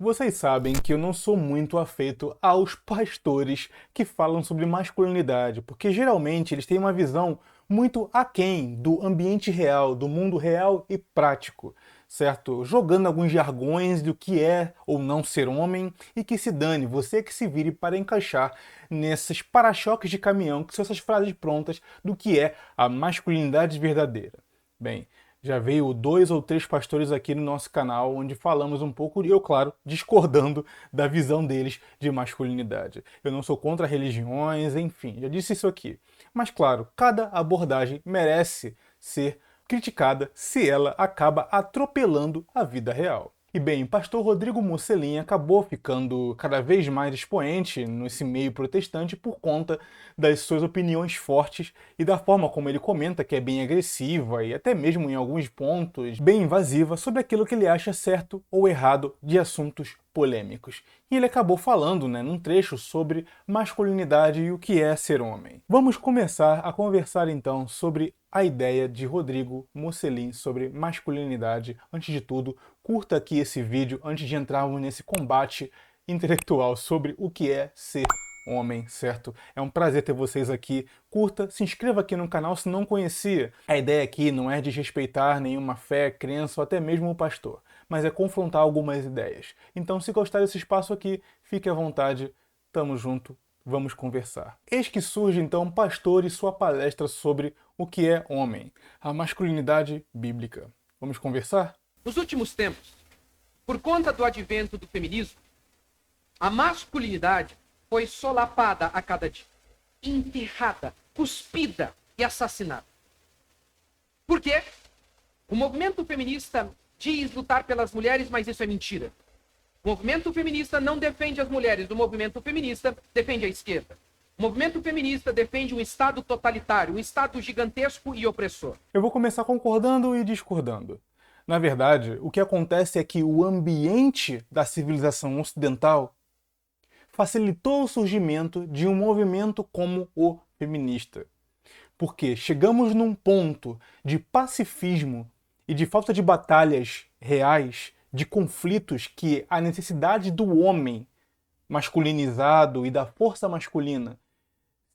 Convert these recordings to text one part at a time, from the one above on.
Vocês sabem que eu não sou muito afeito aos pastores que falam sobre masculinidade, porque geralmente eles têm uma visão muito aquém do ambiente real, do mundo real e prático, certo? Jogando alguns jargões do que é ou não ser homem e que se dane, você que se vire para encaixar nesses para-choques de caminhão, que são essas frases prontas do que é a masculinidade verdadeira. Bem, já veio 2 ou 3 pastores aqui no nosso canal onde falamos um pouco, e eu, claro, discordando da visão deles de masculinidade. Eu não sou contra religiões, enfim, já disse isso aqui. Mas, claro, cada abordagem merece ser criticada se ela acaba atropelando a vida real. E bem, o pastor Rodrigo Mocelin acabou ficando cada vez mais expoente nesse meio protestante por conta das suas opiniões fortes e da forma como ele comenta, que é bem agressiva e até mesmo em alguns pontos bem invasiva sobre aquilo que ele acha certo ou errado de assuntos polêmicos. E ele acabou falando, num trecho sobre masculinidade e o que é ser homem. Vamos começar a conversar então sobre a ideia de Rodrigo Mocelin sobre masculinidade. Antes de tudo, curta aqui esse vídeo antes de entrarmos nesse combate intelectual sobre o que é ser homem, certo? É um prazer ter vocês aqui. Curta, se inscreva aqui no canal se não conhecia. A ideia aqui não é desrespeitar nenhuma fé, crença ou até mesmo o pastor, mas é confrontar algumas ideias. Então, se gostar desse espaço aqui, fique à vontade. Tamo junto. Vamos conversar. Eis que surge então pastor e sua palestra sobre o que é homem, a masculinidade bíblica. Vamos conversar? Nos últimos tempos, por conta do advento do feminismo, a masculinidade foi solapada a cada dia, enterrada, cuspida e assassinada. Por quê? O movimento feminista diz lutar pelas mulheres, mas isso é mentira. O movimento feminista não defende as mulheres, o movimento feminista defende a esquerda. O movimento feminista defende um Estado totalitário, um Estado gigantesco e opressor. Eu vou começar concordando e discordando. Na verdade, o que acontece é que o ambiente da civilização ocidental facilitou o surgimento de um movimento como o feminista. Porque chegamos num ponto de pacifismo e de falta de batalhas reais, de conflitos que a necessidade do homem masculinizado e da força masculina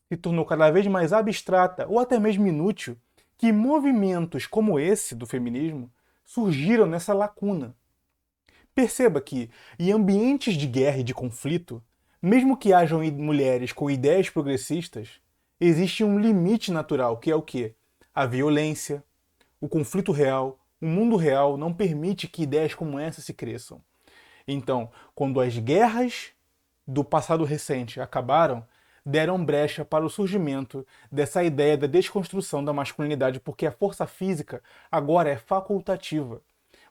se tornou cada vez mais abstrata ou até mesmo inútil, que movimentos como esse do feminismo surgiram nessa lacuna. Perceba que, em ambientes de guerra e de conflito, mesmo que hajam mulheres com ideias progressistas, existe um limite natural, que é o quê? A violência, o conflito real, o mundo real não permite que ideias como essa se cresçam. Então, quando as guerras do passado recente acabaram, deram brecha para o surgimento dessa ideia da desconstrução da masculinidade, porque a força física agora é facultativa.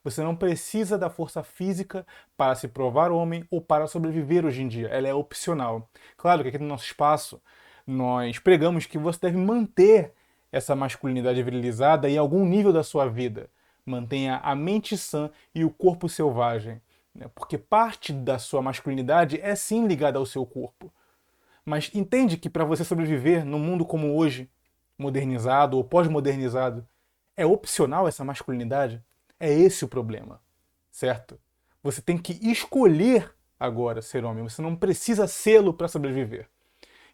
Você não precisa da força física para se provar homem ou para sobreviver hoje em dia. Ela é opcional. Claro que aqui no nosso espaço nós pregamos que você deve manter essa masculinidade virilizada em algum nível da sua vida. Mantenha a mente sã e o corpo selvagem, porque parte da sua masculinidade é sim ligada ao seu corpo. Mas entende que para você sobreviver num mundo como hoje, modernizado ou pós-modernizado, é opcional essa masculinidade? É esse o problema, certo? Você tem que escolher agora ser homem, você não precisa sê-lo para sobreviver.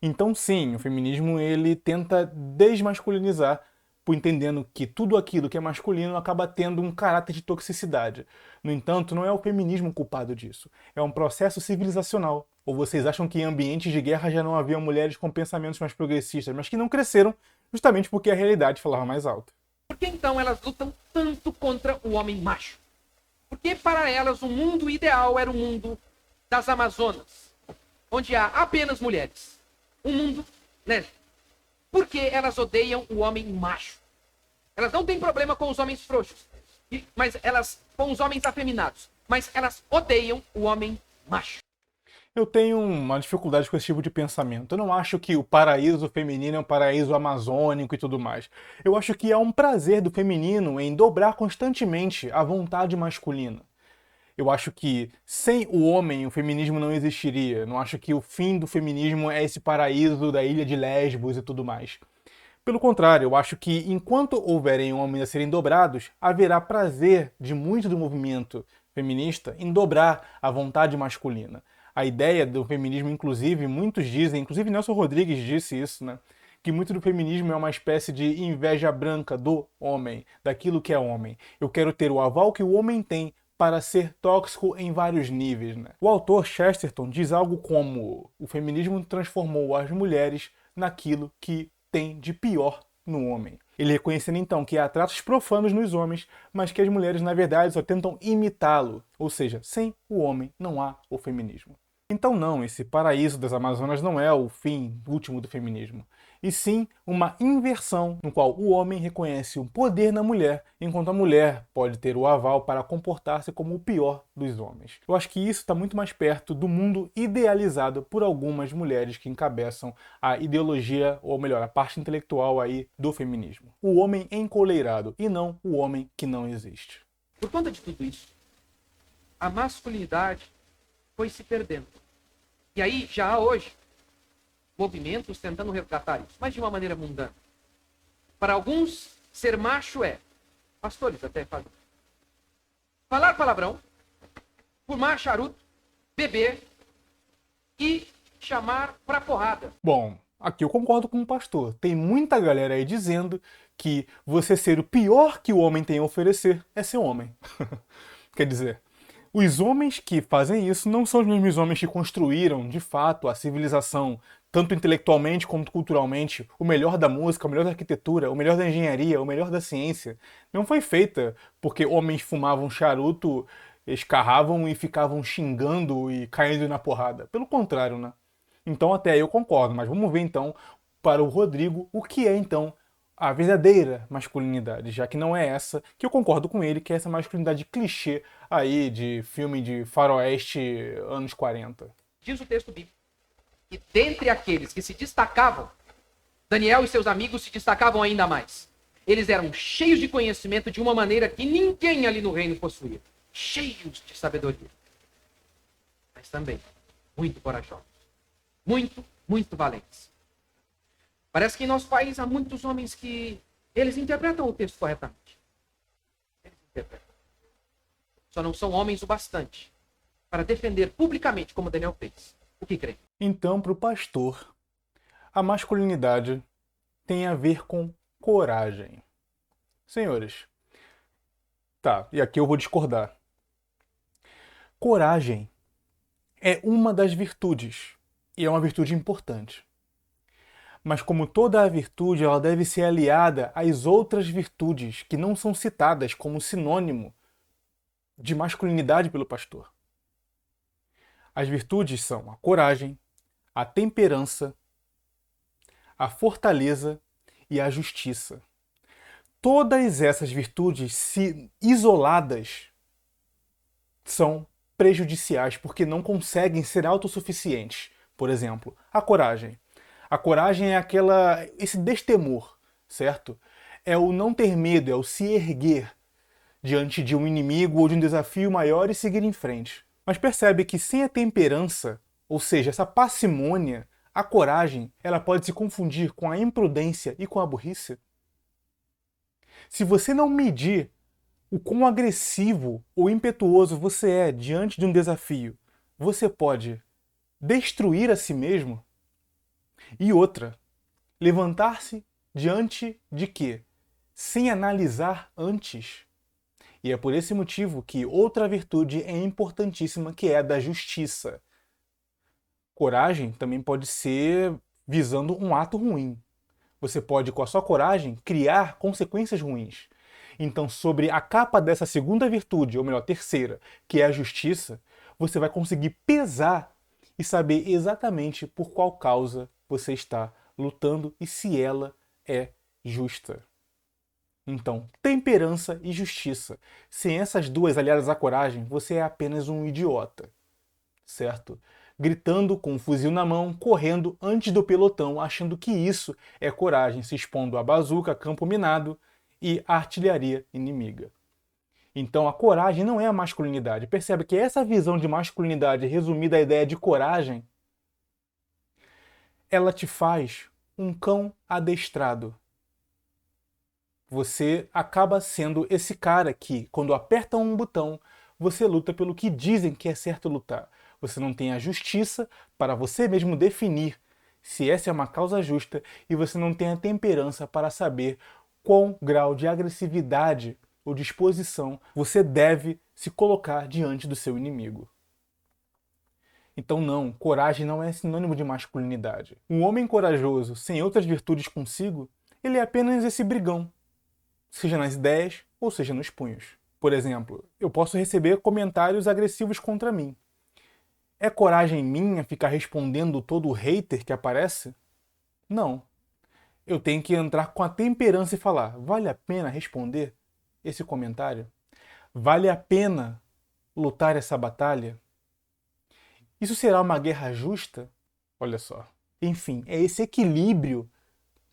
Então sim, o feminismo ele tenta desmasculinizar, por entendendo que tudo aquilo que é masculino acaba tendo um caráter de toxicidade. No entanto, não é o feminismo culpado disso. É um processo civilizacional. Ou vocês acham que em ambientes de guerra já não havia mulheres com pensamentos mais progressistas, mas que não cresceram justamente porque a realidade falava mais alto. Por que então elas lutam tanto contra o homem macho? Porque para elas o mundo ideal era o mundo das Amazonas, onde há apenas mulheres. Um mundo lésbico. Porque elas odeiam o homem macho. Elas não têm problema com os homens frouxos, mas elas com os homens afeminados. Mas elas odeiam o homem macho. Eu tenho uma dificuldade com esse tipo de pensamento. Eu não acho que o paraíso feminino é um paraíso amazônico e tudo mais. Eu acho que há um prazer do feminino em dobrar constantemente a vontade masculina. Eu acho que sem o homem o feminismo não existiria. Não acho que o fim do feminismo é esse paraíso da ilha de Lesbos e tudo mais. Pelo contrário, eu acho que enquanto houverem homens a serem dobrados, haverá prazer de muito do movimento feminista em dobrar a vontade masculina. A ideia do feminismo, inclusive, muitos dizem, inclusive Nelson Rodrigues disse isso, né? Que muito do feminismo é uma espécie de inveja branca do homem, daquilo que é homem. Eu quero ter o aval que o homem tem para ser tóxico em vários níveis, né? O autor Chesterton diz algo como: o feminismo transformou as mulheres naquilo que tem de pior no homem. Ele reconhecendo então que há traços profanos nos homens, mas que as mulheres na verdade só tentam imitá-lo, ou seja, sem o homem não há o feminismo. Então não, esse paraíso das Amazonas não é o fim último do feminismo, e sim uma inversão no qual o homem reconhece o poder na mulher, enquanto a mulher pode ter o aval para comportar-se como o pior dos homens. Eu acho que isso está muito mais perto do mundo idealizado por algumas mulheres que encabeçam a ideologia, ou melhor, a parte intelectual aí do feminismo. O homem encoleirado e não o homem que não existe. Por conta de tudo isso, a masculinidade foi se perdendo. E aí já há hoje movimentos tentando resgatar isso, mas de uma maneira mundana. Para alguns, ser macho é, pastores até falam, falar palavrão, fumar charuto, beber e chamar pra porrada. Bom, aqui eu concordo com o pastor. Tem muita galera aí dizendo que você ser o pior que o homem tem a oferecer é ser homem. Quer dizer, os homens que fazem isso não são os mesmos homens que construíram, de fato, a civilização, tanto intelectualmente quanto culturalmente. O melhor da música, o melhor da arquitetura, o melhor da engenharia, o melhor da ciência. Não foi feita porque homens fumavam charuto, escarravam e ficavam xingando e caindo na porrada. Pelo contrário, né? Então até aí eu concordo, mas vamos ver então para o Rodrigo o que é então a verdadeira masculinidade, já que não é essa, que eu concordo com ele, que é essa masculinidade clichê aí de filme de faroeste anos 40. Diz o texto bíblico. E dentre aqueles que se destacavam, Daniel e seus amigos se destacavam ainda mais. Eles eram cheios de conhecimento de uma maneira que ninguém ali no reino possuía. Cheios de sabedoria. Mas também muito corajosos. Muito valentes. Parece que em nosso país há muitos homens que eles interpretam o texto corretamente. Eles interpretam. Só não são homens o bastante para defender publicamente, como Daniel fez, o que crê. Então, para o pastor, a masculinidade tem a ver com coragem. Senhores, tá, e aqui eu vou discordar. Coragem é uma das virtudes, e é uma virtude importante. Mas como toda a virtude, ela deve ser aliada às outras virtudes que não são citadas como sinônimo de masculinidade pelo pastor. As virtudes são a coragem, a temperança, a fortaleza e a justiça. Todas essas virtudes, se isoladas, são prejudiciais porque não conseguem ser autossuficientes. Por exemplo, a coragem. A coragem é esse destemor, certo? É o não ter medo, é o se erguer diante de um inimigo ou de um desafio maior e seguir em frente. Mas percebe que sem a temperança, ou seja, essa parcimônia, a coragem, ela pode se confundir com a imprudência e com a burrice. Se você não medir o quão agressivo ou impetuoso você é diante de um desafio, você pode destruir a si mesmo. E outra, levantar-se diante de quê? Sem analisar antes. E é por esse motivo que outra virtude é importantíssima, que é a da justiça. Coragem também pode ser visando um ato ruim. Você pode, com a sua coragem, criar consequências ruins. Então, sobre a capa dessa segunda virtude, ou melhor, terceira, que é a justiça, você vai conseguir pesar e saber exatamente por qual causa você está lutando e se ela é justa. Então, temperança e justiça. Sem essas duas aliadas à coragem, você é apenas um idiota. Certo? Gritando com um fuzil na mão, correndo antes do pelotão, achando que isso é coragem, se expondo a bazuca, campo minado e artilharia inimiga. Então a coragem não é a masculinidade. Percebe que essa visão de masculinidade resumida à ideia de coragem, ela te faz um cão adestrado. Você acaba sendo esse cara que, quando aperta um botão, você luta pelo que dizem que é certo lutar. Você não tem a justiça para você mesmo definir se essa é uma causa justa e você não tem a temperança para saber qual grau de agressividade ou disposição você deve se colocar diante do seu inimigo. Então não, coragem não é sinônimo de masculinidade. Um homem corajoso, sem outras virtudes consigo, ele é apenas esse brigão, seja nas ideias ou seja nos punhos. Por exemplo, eu posso receber comentários agressivos contra mim. É coragem minha ficar respondendo todo o hater que aparece? Não. Eu tenho que entrar com a temperança e falar: vale a pena responder esse comentário? Vale a pena lutar essa batalha? Isso será uma guerra justa? Olha só. Enfim, é esse equilíbrio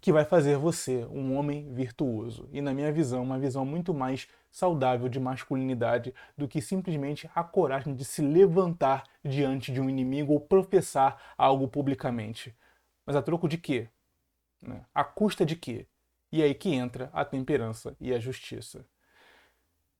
que vai fazer você um homem virtuoso. E na minha visão, uma visão muito mais saudável de masculinidade do que simplesmente a coragem de se levantar diante de um inimigo ou professar algo publicamente. Mas a troco de quê? A custa de quê? E é aí que entra a temperança e a justiça.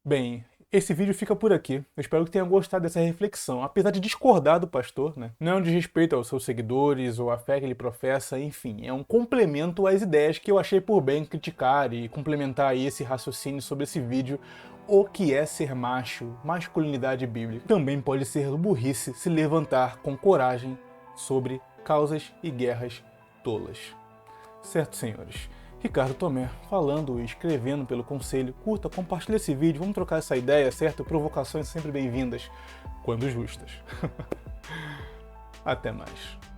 Bem, esse vídeo fica por aqui. Eu espero que tenham gostado dessa reflexão. Apesar de discordar do pastor, não é um desrespeito aos seus seguidores ou à fé que ele professa, enfim, é um complemento às ideias que eu achei por bem criticar e complementar aí esse raciocínio sobre esse vídeo. O que é ser macho, masculinidade bíblica. Também pode ser burrice se levantar com coragem sobre causas e guerras tolas. Certo, senhores? Ricardo Tomé, falando e escrevendo pelo Conselho. Curta, compartilha esse vídeo, vamos trocar essa ideia, certo? Provocações sempre bem-vindas, quando justas. Até mais.